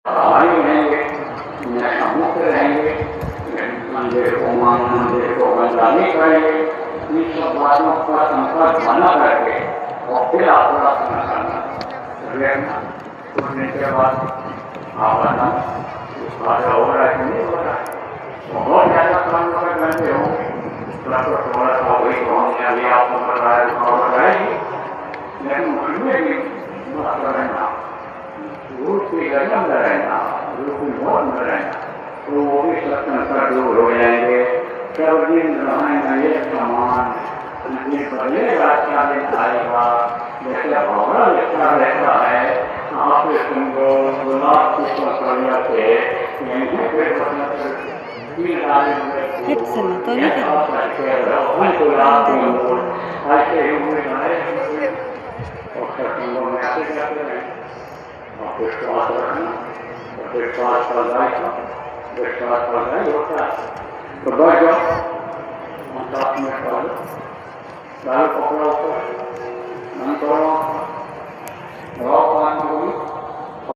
पहाड़ी रहेंगे, न समुद्र रहेंगे, मंदिर को मान मंदिर को बंदानी करेंगे। इन सब बातों का संपर्क बना करके और फिर आप प्रार्थना करना सुनने के बाद आप बताना बात हो रहा है कि नहीं हो रहा है। बहुत ज़्यादा काम कर करते हो तो थोड़ा सा वही पहुँचने अभी आपको बताएगी, लेकिन उसमें भी मत रहना, रूप की गजब में रहना, रूप की मौत में रहना, तो वो भी सत्संग दूर हो जाएंगे। सब दिन रहेंगे ये समान, लेकिन पहले रास्ता दिन आएगा जैसे भावना लिखा रहता है आप सुनो गुलाब की पसलिया से यहीं पे Hepsini tabii ki. गुलाब के मोड़ ऐसे ही हुए बनाए और सत्संगों में आते जाते हैं। और विश्वास रखना, विश्वास फलदायी, विश्वास फलदायी होता है। तो बढ़ जाओ साथ में डालो पकड़ा ऊपर मन करो